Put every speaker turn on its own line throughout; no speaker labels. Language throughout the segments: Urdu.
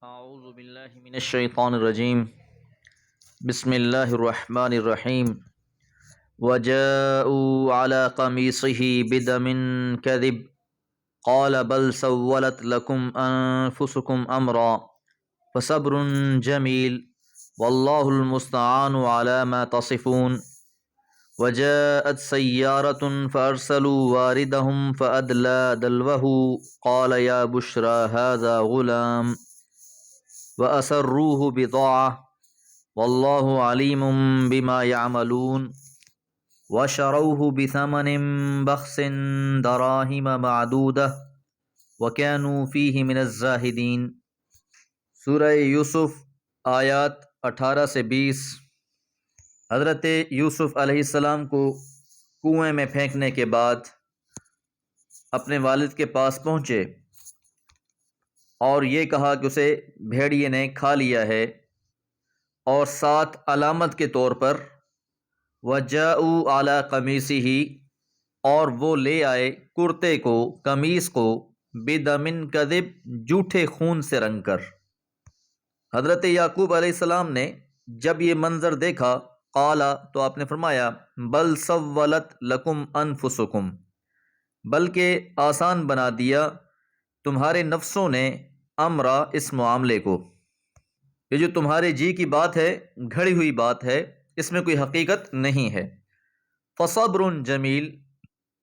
اعوذ باللہ من الشیطان الرجیم بسم اللہ الرحمن الرحیم وجاءوا على قمیصه بدم كذب قال بل سولت لكم انفسكم امرا فصبر جمیل واللہ المستعان على ما تصفون وجاءت سيارة فأرسلوا واردهم فأدلى دلوه قال يا بشرى هذا غلام وَأَسَرُّوهُ بِضَاعَةً وَاللَّهُ عَلِيمٌ بِمَا يَعْمَلُونَ وَشَرَوْهُ بِثَمَنٍ بَخْسٍ دَرَاهِمَ مَعْدُودَةٍ وَكَانُوا فِيهِ مِنَ الزَّاهِدِينَ۔ سورہ یوسف آیات 18 سے 20۔ حضرت یوسف علیہ السلام کو کنویں میں پھینکنے کے بعد اپنے والد کے پاس پہنچے اور یہ کہا کہ اسے بھیڑیے نے کھا لیا ہے، اور ساتھ علامت کے طور پر وَجَاءُوا عَلَىٰ قَمِيصِهِ، اور وہ لے آئے کرتے کو، قمیص کو، بِدَمٍ كَذِب، جھوٹے خون سے رنگ کر۔ حضرت یعقوب علیہ السلام نے جب یہ منظر دیکھا، قالا، تو آپ نے فرمایا، بل سولت لکم انفسکم، بلکہ آسان بنا دیا تمہارے نفسوں نے، امرا، اس معاملے کو۔ یہ جو تمہارے جی کی بات ہے، گھڑی ہوئی بات ہے، اس میں کوئی حقیقت نہیں ہے۔ فصبر جمیل،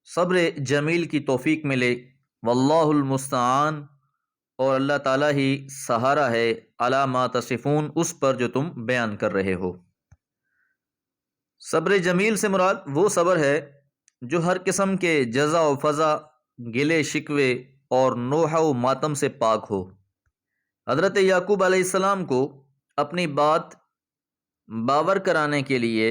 صبر جمیل کی توفیق ملے، واللہ المستعان، اور اللہ تعالیٰ ہی سہارا ہے، علی ما تصفون، اس پر جو تم بیان کر رہے ہو۔ صبر جمیل سے مراد وہ صبر ہے جو ہر قسم کے جزا و فضا، گلے شکوے اور نوحہ و ماتم سے پاک ہو۔ حضرت یعقوب علیہ السلام کو اپنی بات باور کرانے کے لیے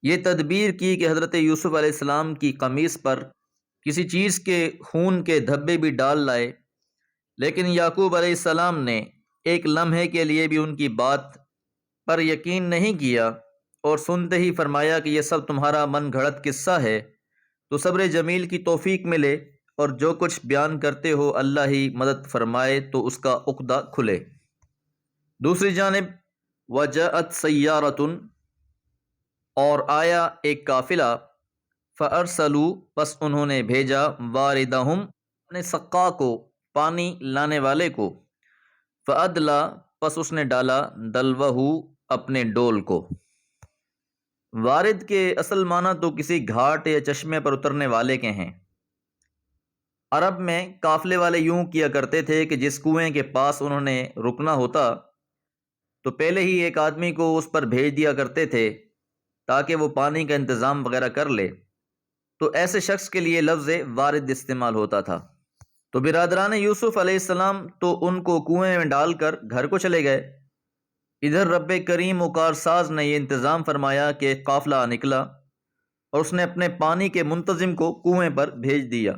یہ تدبیر کی کہ حضرت یوسف علیہ السلام کی قمیص پر کسی چیز کے خون کے دھبے بھی ڈال لائے، لیکن یعقوب علیہ السلام نے ایک لمحے کے لیے بھی ان کی بات پر یقین نہیں کیا، اور سنتے ہی فرمایا کہ یہ سب تمہارا من گھڑت قصہ ہے، تو صبر جمیل کی توفیق ملے، اور جو کچھ بیان کرتے ہو اللہ ہی مدد فرمائے تو اس کا عقدہ کھلے۔ دوسری جانب وجاءت سیارۃ، اور آیا ایک قافلہ، فارسلوا، پس انہوں نے بھیجا، واردہم، اپنے سقا کو، پانی لانے والے کو، فادلا، پس اس نے ڈالا، دلوہ، اپنے ڈول کو۔ وارد کے اصل معنی تو کسی گھاٹ یا چشمے پر اترنے والے کے ہیں۔ عرب میں قافلے والے یوں کیا کرتے تھے کہ جس کنویں کے پاس انہوں نے رکنا ہوتا تو پہلے ہی ایک آدمی کو اس پر بھیج دیا کرتے تھے تاکہ وہ پانی کا انتظام وغیرہ کر لے، تو ایسے شخص کے لیے لفظ وارد استعمال ہوتا تھا۔ تو برادران یوسف علیہ السلام تو ان کو کنویں میں ڈال کر گھر کو چلے گئے، ادھر رب کریم و کارساز نے یہ انتظام فرمایا کہ ایک قافلہ نکلا اور اس نے اپنے پانی کے منتظم کو کنویں پر بھیج دیا۔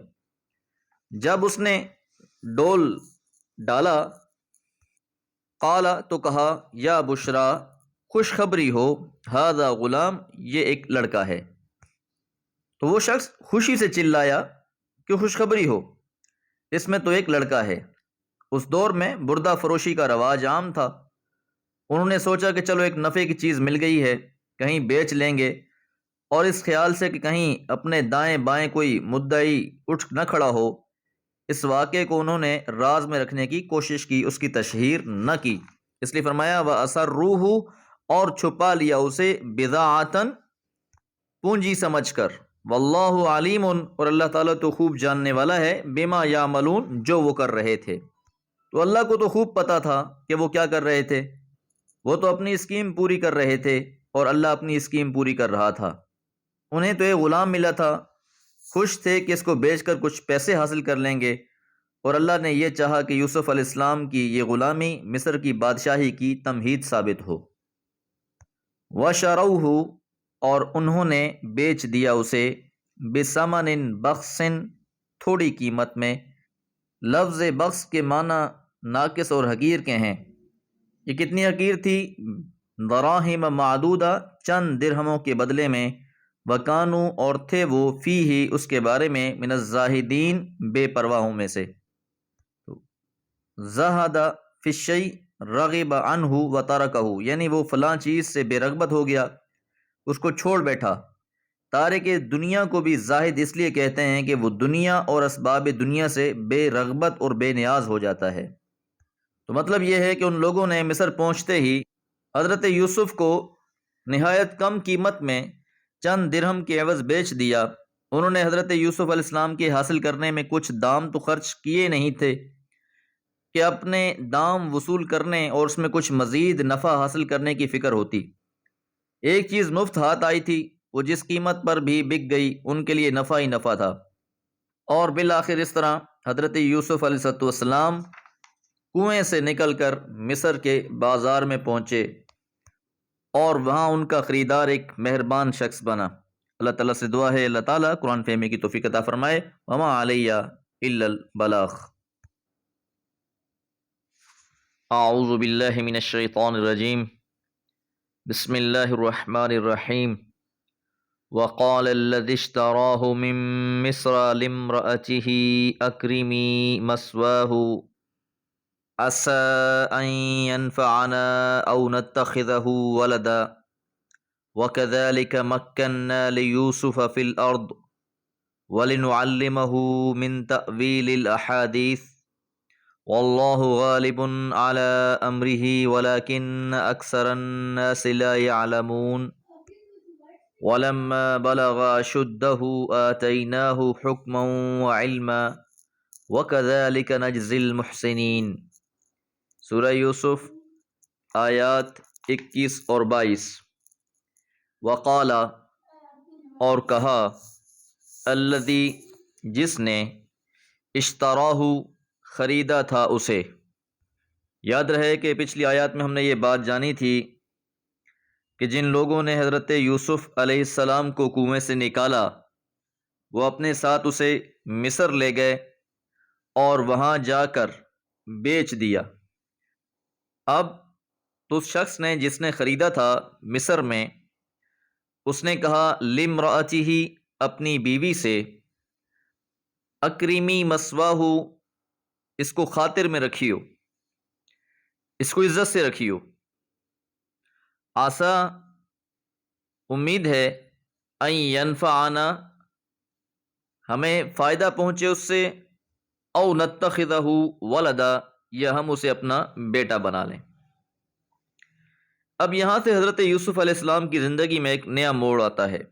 جب اس نے ڈول ڈالا، قالا، تو کہا، یا بشرا، خوشخبری ہو، ھذا غلام، یہ ایک لڑکا ہے۔ تو وہ شخص خوشی سے چلایا کہ خوشخبری ہو، اس میں تو ایک لڑکا ہے۔ اس دور میں بردہ فروشی کا رواج عام تھا، انہوں نے سوچا کہ چلو ایک نفع کی چیز مل گئی ہے، کہیں بیچ لیں گے، اور اس خیال سے کہ کہیں اپنے دائیں بائیں کوئی مدعی اٹھ نہ کھڑا ہو، اس واقعے کو انہوں نے راز میں رکھنے کی کوشش کی، اس کی تشہیر نہ کی، اس لیے فرمایا وَأَسَرُّوهُ، اور چھپا لیا اسے، بِضَاعَةً، پونجی سمجھ کر، واللہ علیم، اور اللہ تعالیٰ تو خوب جاننے والا ہے، بما یعملون، جو وہ کر رہے تھے۔ تو اللہ کو تو خوب پتا تھا کہ وہ کیا کر رہے تھے، وہ تو اپنی اسکیم پوری کر رہے تھے اور اللہ اپنی اسکیم پوری کر رہا تھا۔ انہیں تو ایک غلام ملا تھا، خوش تھے کہ اس کو بیچ کر کچھ پیسے حاصل کر لیں گے، اور اللہ نے یہ چاہا کہ یوسف علیہ السلام کی یہ غلامی مصر کی بادشاہی کی تمہید ثابت ہو۔ وَشَرَوْهُ، اور انہوں نے بیچ دیا اسے، بِثَمَنٍ بَخْسٍ، تھوڑی قیمت میں۔ لفظ بخس کے معنی ناقص اور حقیر کے ہیں۔ یہ کتنی حقیر تھی؟ دراہم معدودہ، چند درہموں کے بدلے میں، وکانو، اور تھے وہ، فیہ، اس کے بارے میں، من الزاہدین، بے پرواہوں میں سے۔ زہد فی الشیء رغب عنہ وترکہ، یعنی وہ فلاں چیز سے بے رغبت ہو گیا، اس کو چھوڑ بیٹھا۔ تارک دنیا کو بھی زاہد اس لیے کہتے ہیں کہ وہ دنیا اور اسباب دنیا سے بے رغبت اور بے نیاز ہو جاتا ہے۔ تو مطلب یہ ہے کہ ان لوگوں نے مصر پہنچتے ہی حضرت یوسف کو نہایت کم قیمت میں چند درہم کے عوض بیچ دیا۔ انہوں نے حضرت یوسف علیہ السلام کے حاصل کرنے میں کچھ دام تو خرچ کیے نہیں تھے کہ اپنے دام وصول کرنے اور اس میں کچھ مزید نفع حاصل کرنے کی فکر ہوتی۔ ایک چیز مفت ہاتھ آئی تھی، وہ جس قیمت پر بھی بک گئی ان کے لیے نفع ہی نفع تھا۔ اور بالآخر اس طرح حضرت یوسف علیہ السلام کنویں سے نکل کر مصر کے بازار میں پہنچے اور وہاں ان کا خریدار ایک مہربان شخص بنا۔ اللہ تعالیٰ سے دعا ہے اللہ تعالیٰ قرآن فہمی کی توفیق عطا فرمائے۔ وما علیہ الا البلاغ۔ اعوذ باللہ من الشیطان الرجیم، بسم اللہ الرحمن الرحیم۔ وقال الذي اشتراه من مصر لامرأته أكرمي مثواه عسى أن ينفعنا أو نتخذه ولدا وكذلك مكنا ليوسف في الأرض ولنعلمه من تأويل الأحاديث والله غالب على أمره ولكن أكثر الناس لا يعلمون ولما بلغ أشده آتيناه حكما وعلما وكذلك نجزي المحسنين۔ سورہ یوسف آیات 21 اور 22۔ وقال، اور کہا، الذی، جس نے، اشتراہ، خریدا تھا اسے۔ یاد رہے کہ پچھلی آیات میں ہم نے یہ بات جانی تھی کہ جن لوگوں نے حضرت یوسف علیہ السلام کو کنویں سے نکالا وہ اپنے ساتھ اسے مصر لے گئے اور وہاں جا کر بیچ دیا۔ اب تو اس شخص نے جس نے خریدا تھا مصر میں، اس نے کہا لامرأتہ، اپنی بیوی سے، اکریمی مثواہ، اس کو خاطر میں رکھیو، اس کو عزت سے رکھیو۔ آسا، امید ہے، ان ینفعنا، ہمیں فائدہ پہنچے اس سے، او نتخذہ ولدا، یا ہم اسے اپنا بیٹا بنا لیں۔ اب یہاں سے حضرت یوسف علیہ السلام کی زندگی میں ایک نیا موڑ آتا ہے۔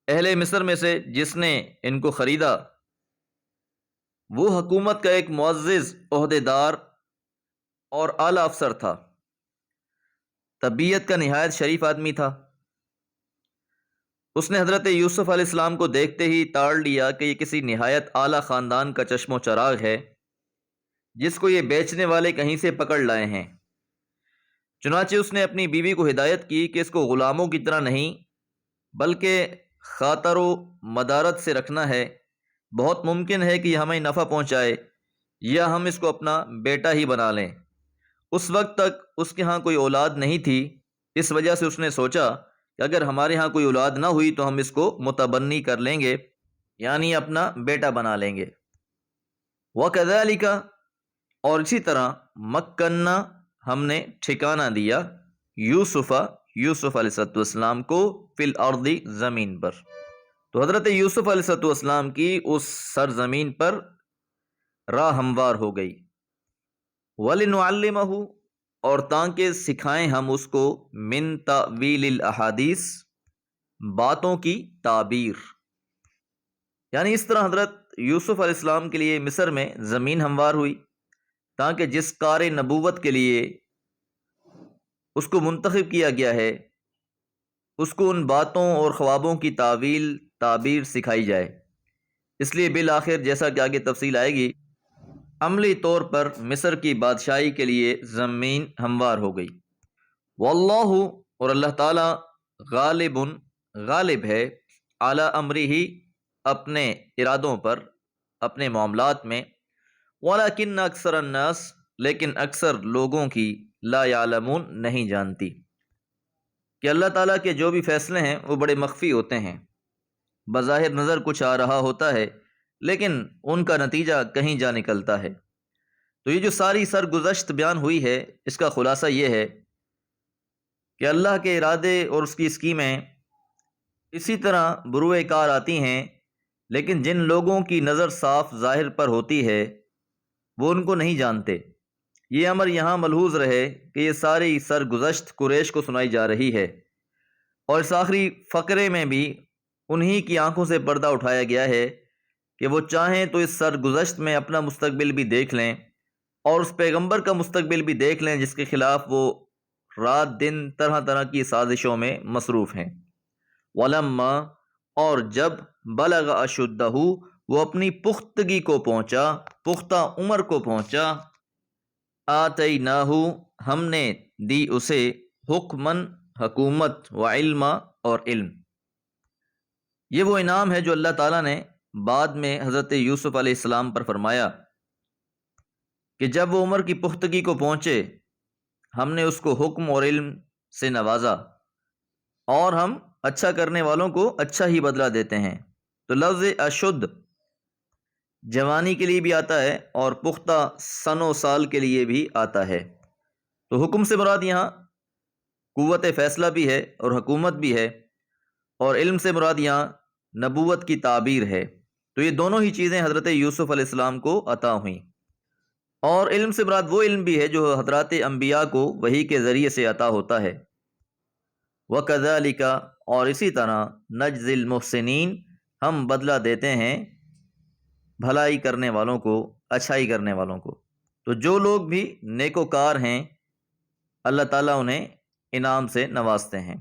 اہل مصر میں سے جس نے ان کو خریدا وہ حکومت کا ایک معزز عہدیدار اور اعلیٰ افسر تھا، طبیعت کا نہایت شریف آدمی تھا۔ اس نے حضرت یوسف علیہ السلام کو دیکھتے ہی تاڑ لیا کہ یہ کسی نہایت اعلیٰ خاندان کا چشم و چراغ ہے جس کو یہ بیچنے والے کہیں سے پکڑ لائے ہیں۔ چنانچہ اس نے اپنی بیوی کو ہدایت کی کہ اس کو غلاموں کی طرح نہیں بلکہ خاطر و مدارت سے رکھنا ہے۔ بہت ممکن ہے کہ یہ ہمیں نفع پہنچائے یا ہم اس کو اپنا بیٹا ہی بنا لیں۔ اس وقت تک اس کے ہاں کوئی اولاد نہیں تھی، اس وجہ سے اس نے سوچا کہ اگر ہمارے ہاں کوئی اولاد نہ ہوئی تو ہم اس کو متبنی کر لیں گے، یعنی اپنا بیٹا بنا لیں گے۔ وَكَذَلِكَ، اور اسی طرح، مکننا، ہم نے ٹھکانہ دیا، یوسف علیہ السلام کو، فی الارض، زمین پر۔ تو حضرت یوسف علیہ السلام کی اس سرزمین پر راہ ہموار ہو گئی۔ وَلِنُعَلِّمَهُ، اور تاکہ سکھائیں ہم اس کو، من تأویل الاحادیث، باتوں کی تعبیر۔ یعنی اس طرح حضرت یوسف علیہ السلام کے لیے مصر میں زمین ہموار ہوئی تاکہ جس کار نبوت کے لیے اس کو منتخب کیا گیا ہے اس کو ان باتوں اور خوابوں کی تعبیر سکھائی جائے۔ اس لیے بالآخر جیسا کہ آگے تفصیل آئے گی، عملی طور پر مصر کی بادشاہی کے لیے زمین ہموار ہو گئی۔ واللہ، اور اللہ تعالی، غالب ہے، اعلی امرہ، اپنے ارادوں پر، اپنے معاملات میں، ولیکن اکثر الناس، لیکن اکثر لوگوں کی، لا یعلمون، نہیں جانتی کہ اللہ تعالیٰ کے جو بھی فیصلے ہیں وہ بڑے مخفی ہوتے ہیں۔ بظاہر نظر کچھ آ رہا ہوتا ہے لیکن ان کا نتیجہ کہیں جا نکلتا ہے۔ تو یہ جو ساری سرگزشت بیان ہوئی ہے، اس کا خلاصہ یہ ہے کہ اللہ کے ارادے اور اس کی اسکیمیں اسی طرح بروئے کار آتی ہیں، لیکن جن لوگوں کی نظر صاف ظاہر پر ہوتی ہے وہ ان کو نہیں جانتے۔ یہ امر یہاں ملحوظ رہے کہ یہ ساری سرگزشت قریش کو سنائی جا رہی ہے، اور اس آخری فقرے میں بھی انہی کی آنکھوں سے پردہ اٹھایا گیا ہے کہ وہ چاہیں تو اس سرگزشت میں اپنا مستقبل بھی دیکھ لیں اور اس پیغمبر کا مستقبل بھی دیکھ لیں جس کے خلاف وہ رات دن طرح طرح کی سازشوں میں مصروف ہیں۔ ولما، اور جب بلغ اشدہ، وہ اپنی پختگی کو پہنچا، پختہ عمر کو پہنچا، آتیناہ، ہم نے دی اسے حکمن، حکومت، و علما، اور علم۔ یہ وہ انعام ہے جو اللہ تعالیٰ نے بعد میں حضرت یوسف علیہ السلام پر فرمایا کہ جب وہ عمر کی پختگی کو پہنچے ہم نے اس کو حکم اور علم سے نوازا، اور ہم اچھا کرنے والوں کو اچھا ہی بدلہ دیتے ہیں۔ تو لفظ اشد جوانی کے لیے بھی آتا ہے اور پختہ سن و سال کے لیے بھی آتا ہے۔ تو حکم سے مراد یہاں قوت فیصلہ بھی ہے اور حکومت بھی ہے، اور علم سے مراد یہاں نبوت کی تعبیر ہے۔ تو یہ دونوں ہی چیزیں حضرت یوسف علیہ السلام کو عطا ہوئیں، اور علم سے مراد وہ علم بھی ہے جو حضرات انبیاء کو وحی کے ذریعے سے عطا ہوتا ہے۔ وَكَذَلِكَ، اور اسی طرح نجزی المحسنین، ہم بدلہ دیتے ہیں بھلائی کرنے والوں کو، اچھائی کرنے والوں کو۔ تو جو لوگ بھی نیکوکار ہیں اللہ تعالیٰ انہیں انعام سے نوازتے ہیں۔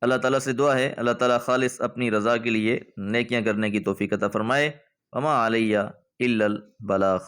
اللہ تعالیٰ سے دعا ہے اللہ تعالیٰ خالص اپنی رضا کے لیے نیکیاں کرنے کی توفیق عطا فرمائے۔ وما علیہ الا البلاغ۔